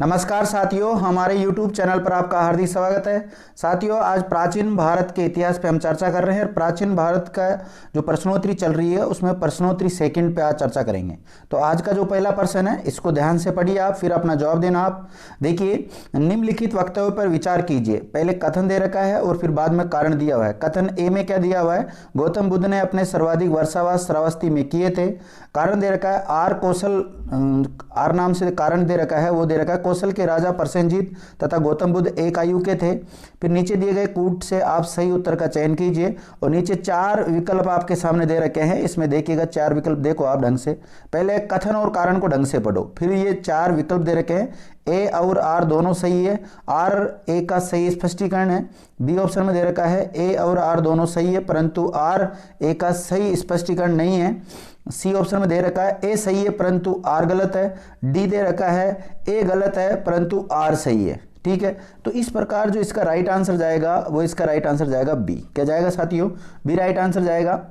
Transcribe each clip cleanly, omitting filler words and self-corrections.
नमस्कार साथियों, हमारे YouTube चैनल पर आपका हार्दिक स्वागत है। साथियों, आज प्राचीन भारत के इतिहास पे हम चर्चा कर रहे हैं। प्राचीन भारत का जो प्रश्नोत्तरी चल रही है उसमें प्रश्नोत्तरी सेकंड पे आज चर्चा करेंगे। तो आज का जो पहला प्रश्न है इसको ध्यान से पढ़िए आप, फिर अपना जवाब देना आप। देखिए, निम्नलिखित वक्तव्य पर विचार कीजिए। पहले कथन दे रखा है और फिर बाद में कारण दिया हुआ है। कथन ए में क्या दिया हुआ है? गौतम बुद्ध ने अपने सर्वाधिक वर्षावास श्रावस्ती में किए थे। कारण दे रखा है आर नाम से कारण दे रखा है, वो दे रखा है कौशल के राजा प्रसेनजीत तथा गौतम बुद्ध एक आयु के थे। फिर नीचे दिए गए कूट से आप सही उत्तर का चयन कीजिए और नीचे चार विकल्प आपके सामने दे रखे हैं। इसमें देखिएगा चार विकल्प, देखो आप ढंग से। पहले कथन और कारण को ढंग से पढ़ो, फिर ये चार विकल्प दे रखे हैं। ए और आर दोनों सही है। आर ए का सही स्पष्टीकरण है। बी ऑप्शन में दे रखा है ए और आर दोनों सही है परंतु आर ए का सही स्पष्टीकरण नहीं है। सी ऑप्शन में दे रखा है ए सही है परंतु आर गलत है। डी दे रखा है ए गलत है परंतु आर सही है। ठीक है, तो इस प्रकार जो इसका राइट आंसर जाएगा वो इसका राइट आंसर जाएगा बी। क्या जाएगा साथियों? बी राइट आंसर जाएगा।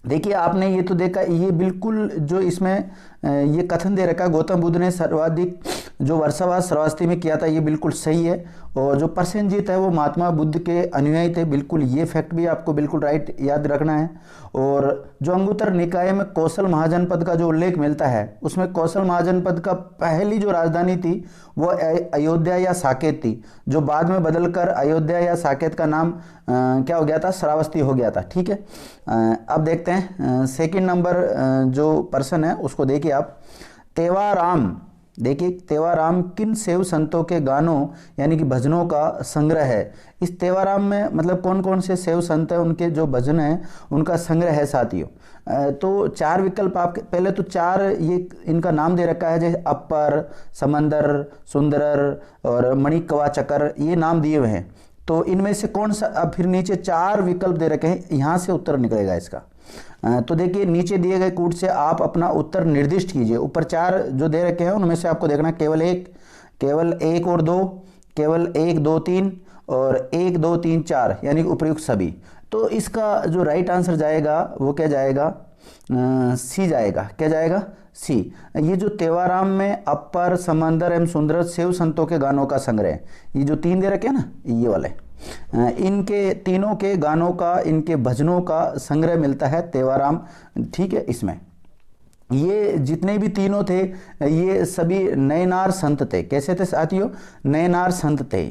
देखिए, आपने ये तो देखा, ये बिल्कुल जो इसमें ये कथन दे रखा, गौतम बुद्ध ने सर्वाधिक जो वर्षावास श्रावस्ती में किया था, ये बिल्कुल सही है। और जो प्रसेनजीत है वो महात्मा बुद्ध के अनुयायी थे, बिल्कुल ये फैक्ट भी आपको बिल्कुल राइट याद रखना है। और जो अंगुत्तर निकाय में कौशल महाजनपद का जो उल्लेख मिलता है उसमें कौशल महाजनपद का पहली जो राजधानी थी वो अयोध्या या साकेत थी, जो बाद में बदलकर अयोध्या या साकेत का नाम क्या हो गया था? श्रावस्ती हो गया था। ठीक है, अब देखते हैं सेकंड नंबर जो पर्सन है उसको देखिए आप। तेवाराम, देखिए तेवाराम किन शैव संतों के गानों यानी कि भजनों का संग्रह है? इस तेवाराम में मतलब कौन कौन से शैव संत हैं, उनके जो भजन हैं उनका संग्रह है साथियों। तो चार विकल्प आप पहले तो चार ये इनका नाम दे रखा है, जैसे अपर, समंदर, सुंदरर और मणिकवाचकर, ये नाम दिए हुए हैं। तो इनमें से कौन सा? अब फिर नीचे चार विकल्प दे रखे हैं, यहाँ से उत्तर निकलेगा इसका। तो देखिए, नीचे दिए गए कूट से आप अपना उत्तर निर्दिष्ट कीजिए। ऊपर चार जो दे रखे हैं उनमें से आपको देखना केवल एक और दो, केवल 1 2 3 और 1 2 3 4 यानी उपयुक्त सभी। तो इसका जो राइट आंसर जाएगा वो क्या जाएगा? सी जाएगा। क्या जाएगा? सी। ये जो तेवाराम में अपर, समंदर एवं सुंदर शैव संतों के गानों का संग्रह, ये जो तीन दे रखे हैं ना, ये वाले, इनके तीनों के गानों का, इनके भजनों का संग्रह मिलता है तेवाराम। ठीक है, इसमें ये जितने भी तीनों थे ये सभी नयनार संत थे। कैसे थे साथियों? नयनार संत थे।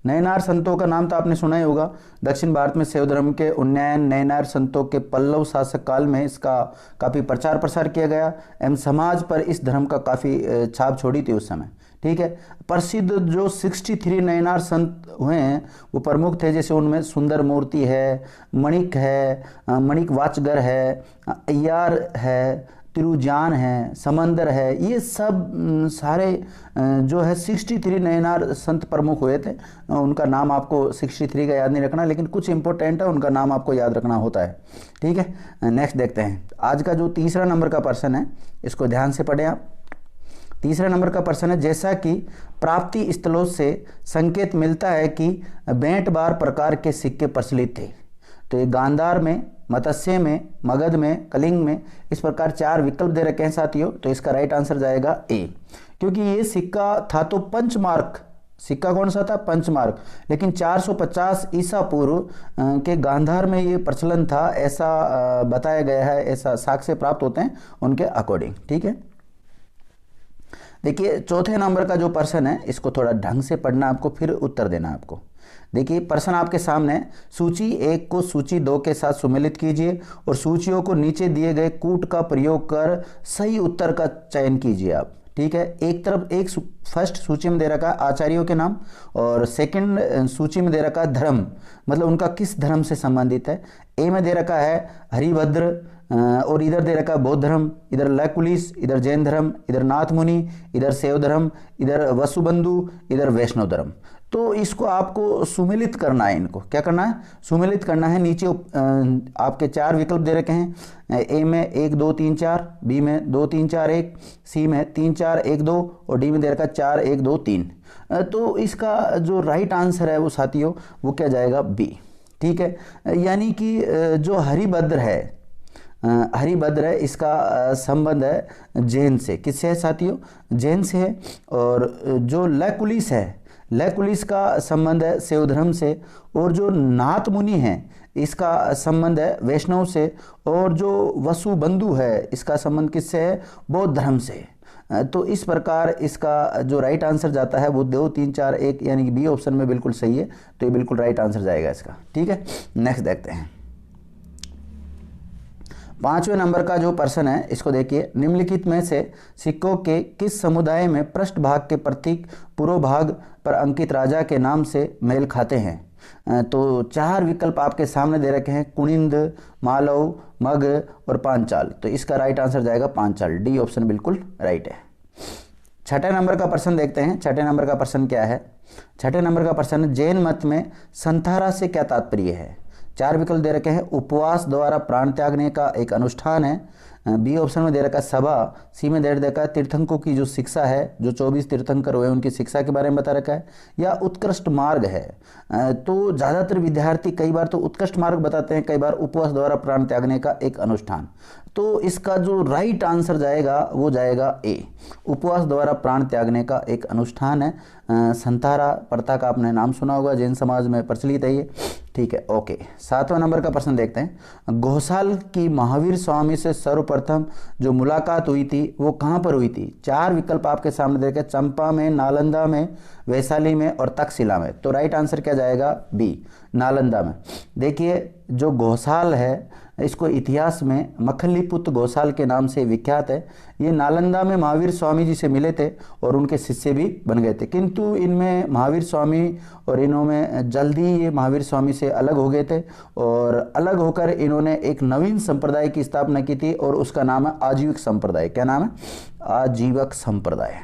नयनार संतों का नाम तो आपने सुना ही होगा। दक्षिण भारत में शैव धर्म के उन्नयन नयनार संतों के पल्लव शासक काल में इसका काफ़ी प्रचार प्रसार किया गया एवं समाज पर इस धर्म का काफ़ी छाप छोड़ी थी उस समय। ठीक है, प्रसिद्ध जो 63 नयनार संत हुए हैं वो प्रमुख थे, जैसे उनमें सुंदर मूर्ति है, मणिक है, मणिक वाचगर है, अय्यार है, तिरुजान है, समंदर है, ये सब सारे जो है 63 नयनार संत प्रमुख हुए थे। उनका नाम आपको 63 का याद नहीं रखना, लेकिन कुछ इंपॉर्टेंट है उनका नाम आपको याद रखना होता है। ठीक है, नेक्स्ट देखते हैं। आज का जो तीसरा नंबर का प्रश्न है इसको ध्यान से पढ़ें आप। तीसरा नंबर का प्रश्न है, जैसा कि प्राप्ति स्थलों से संकेत मिलता है कि 62 प्रकार के सिक्के प्रचलित थे। तो ये गांधार में, मत्स्य में, मगध में, कलिंग में, इस प्रकार चार विकल्प दे रखे हैं साथियों। तो इसका राइट आंसर जाएगा ए, क्योंकि ये सिक्का था तो पंचमार्क सिक्का। कौन सा था? पंचमार्क। लेकिन 450 ईसा पूर्व के गांधार में ये प्रचलन था, ऐसा बताया गया है, ऐसा साक्ष्य प्राप्त होते हैं उनके अकॉर्डिंग। ठीक है, देखिए चौथे नंबर का जो प्रश्न है इसको थोड़ा ढंग से पढ़ना आपको, फिर उत्तर देना आपको। देखिए, प्रश्न आपके सामने, सूची 1 को सूची 2 के साथ सुमेलित कीजिए और सूचियों को नीचे दिए गए कूट का प्रयोग कर सही उत्तर का चयन कीजिए आप। ठीक है, एक तरफ एक फर्स्ट सूची में दे रखा है आचार्यों के नाम और सेकंड सूची में दे रखा है धर्म, मतलब उनका किस धर्म से संबंधित है। ए में दे रखा है हरिभद्र और इधर दे रखा है बौद्ध धर्म, इधर लकुलिश, इधर जैन धर्म, इधर नाथ मुनि, इधर शैव धर्म, इधर वसुबंधु, इधर वैष्णव धर्म। तो इसको आपको सुमेलित करना है, इनको क्या करना है? सुमेलित करना है। नीचे आपके चार विकल्प दे रखे हैं। ए में 1 2 3 4, बी में 2 3 4 1, सी में 3 4 1 2 और डी में दे रखा है 4 1 2 3। तो इसका जो राइट आंसर है वो साथियों वो क्या जाएगा? बी। ठीक है, यानी कि जो हरिभद्र है हरिभद्र है, इसका संबंध है जैन से। किससे है साथियों? जैन से है। और जो लकुलिश है, लकुलिश का संबंध है शैव धर्म से। और जो नाथ मुनि है इसका संबंध है वैष्णव से। और जो वसुबंधु है इसका संबंध किससे है? बौद्ध धर्म से। तो इस प्रकार इसका जो राइट आंसर जाता है वो 2 3 4 1 यानी कि बी ऑप्शन में बिल्कुल सही है। तो ये बिल्कुल राइट आंसर जाएगा इसका। ठीक है, नेक्स्ट देखते हैं। 5वें नंबर का जो प्रश्न है इसको देखिए। निम्नलिखित में से सिक्कों के किस समुदाय में पृष्ठ भाग के प्रतीक पूर्व भाग पर अंकित राजा के नाम से मेल खाते हैं? तो 4 विकल्प आपके सामने दे रखे हैं, कुनिंद, मालव, मग और पांचाल। तो इसका राइट आंसर जाएगा पांचाल। डी ऑप्शन बिल्कुल राइट है। 6ठे नंबर का प्रश्न देखते हैं। 6ठे नंबर का प्रश्न क्या है? 6ठे नंबर का प्रश्न, जैन मत में संथारा से क्या तात्पर्य है? 4 विकल्प दे रखे हैं, उपवास द्वारा प्राण त्यागने का एक अनुष्ठान है। बी ऑप्शन में दे रखा है सभा। सी में दे रखा है तीर्थंकों की जो शिक्षा है, जो 24 तीर्थंकर हुए उनकी शिक्षा के बारे में बता रखा है, या उत्कृष्ट मार्ग है। तो ज़्यादातर विद्यार्थी कई बार तो उत्कृष्ट मार्ग बताते हैं, कई बार उपवास द्वारा प्राण त्यागने का एक अनुष्ठान। तो इसका जो राइट आंसर जाएगा वो जाएगा ए, उपवास द्वारा प्राण त्यागने का एक अनुष्ठान है। संथारा प्रथा का आपने नाम सुना होगा, जैन समाज में प्रचलित है ये। ठीक है, ओके। 7वां नंबर का प्रश्न देखते हैं। घोषाल की महावीर स्वामी से सर्वप्रथम जो मुलाकात हुई थी वो कहाँ पर हुई थी? 4 विकल्प आपके सामने देखे, चंपा में, नालंदा में, वैशाली में और तक्षशिला में। तो राइट आंसर क्या जाएगा? बी, नालंदा में। देखिए जो घोषाल है इसको इतिहास में मखलीपुत्र घोषाल के नाम से विख्यात है। ये नालंदा में महावीर स्वामी जी से मिले थे और उनके शिष्य भी बन गए थे, किंतु इनमें महावीर स्वामी और इन्होंने जल्दी ये महावीर स्वामी से अलग हो गए थे और अलग होकर इन्होंने एक नवीन संप्रदाय की स्थापना की थी और उसका नाम है आजीवक संप्रदाय। क्या नाम है? आजीवक संप्रदाय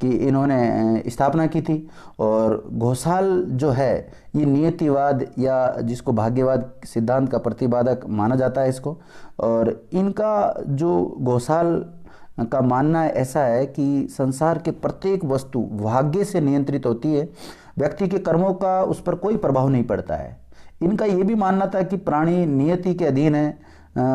कि इन्होंने स्थापना की थी। और घोषाल जो है ये नियतिवाद या जिसको भाग्यवाद सिद्धांत का प्रतिपादक माना जाता है इसको। और इनका जो घोषाल का मानना ऐसा है कि संसार के प्रत्येक वस्तु भाग्य से नियंत्रित होती है, व्यक्ति के कर्मों का उस पर कोई प्रभाव नहीं पड़ता है। इनका ये भी मानना था कि प्राणी नियति के अधीन है,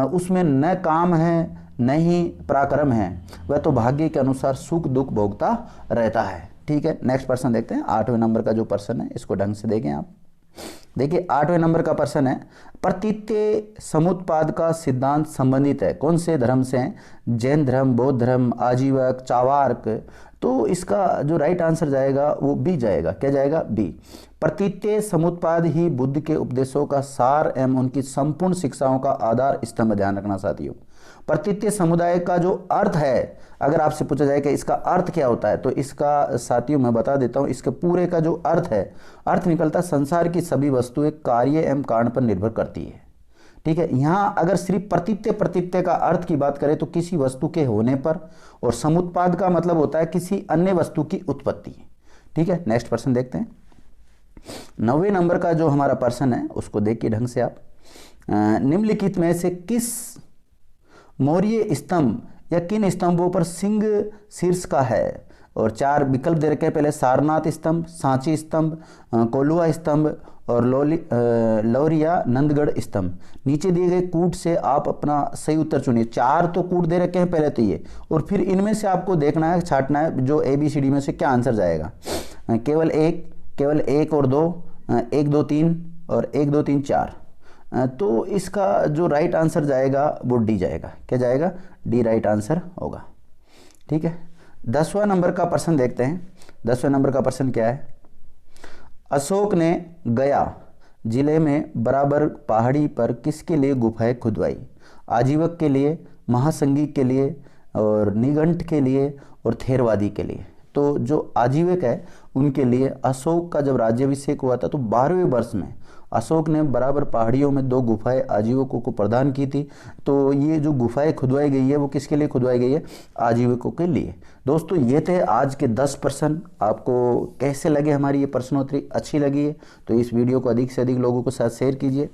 उसमें न काम है न ही पराक्रम है, वह तो भाग्य के अनुसार सुख दुख भोगता रहता है। ठीक है, नेक्स्ट प्रश्न देखते हैं। 8वें नंबर का जो प्रश्न है इसको ढंग से देखें आप। देखिए 8वें नंबर का प्रश्न है, प्रतीत्य समुत्पाद का सिद्धांत संबंधित है कौन से धर्म से? जैन धर्म, बौद्ध धर्म, आजीवक, चावार्क। तो इसका जो राइट आंसर जाएगा वो बी जाएगा। क्या जाएगा? बी। प्रतीत्य समुत्पाद ही बुद्ध के उपदेशों का सार एवं उनकी संपूर्ण शिक्षाओं का आधार स्तंभ। ध्यान रखना साथियों, प्रतीत्य समुदाय का जो अर्थ है, अगर आपसे पूछा जाए कि इसका अर्थ क्या होता है, तो इसका साथियों मैं बता देता हूं। इसके पूरे का जो अर्थ है, अर्थ निकलता संसार की सभी वस्तुएं कार्य एवं कारण पर निर्भर करती है। ठीक है, यहाँ अगर सिर्फ प्रतीत्य का अर्थ की बात करें तो किसी वस्तु के होने पर, और समुत्पाद का मतलब होता है किसी अन्य वस्तु की उत्पत्ति। ठीक है, नेक्स्ट प्रश्न देखते हैं। 9वें नंबर का जो हमारा प्रश्न है उसको देखिए ढंग से आप। निम्नलिखित में से किस मौर्य स्तंभ या किन स्तंभों पर सिंह शीर्ष का है? और 4 विकल्प दे रखे हैं। पहले सारनाथ स्तंभ, सांची स्तंभ, कोलुआ स्तंभ और लौरिया नंदगढ़ स्तंभ। नीचे दिए गए कूट से आप अपना सही उत्तर चुनिए। 4 तो कूट दे रखे हैं पहले तो ये, और फिर इनमें से आपको देखना है, छांटना है जो ABCD में से क्या आंसर जाएगा। केवल एक और 2, 1 2 3 और 1 2 3 4। तो इसका जो राइट आंसर जाएगा वो डी जाएगा। क्या जाएगा? डी राइट आंसर होगा। ठीक है, 10वां नंबर का प्रश्न देखते हैं। 10वें नंबर का प्रश्न क्या है? अशोक ने गया जिले में बराबर पहाड़ी पर किसके लिए गुफाएं खुदवाई? आजीवक के लिए, महासंगी के लिए और निगंठ के लिए और थेरवादी के लिए। तो जो आजीवक है उनके लिए अशोक का जब राज्याभिषेक हुआ था तो 12वें वर्ष में अशोक ने बराबर पहाड़ियों में 2 गुफाएं आजीवकों को प्रदान की थी। तो ये जो गुफाएं खुदवाई गई है वो किसके लिए खुदवाई गई है? आजीवकों के लिए। दोस्तों ये थे आज के 10 प्रश्न। आपको कैसे लगे हमारी ये प्रश्नोत्तरी? अच्छी लगी है तो इस वीडियो को अधिक से अधिक लोगों के साथ शेयर कीजिए।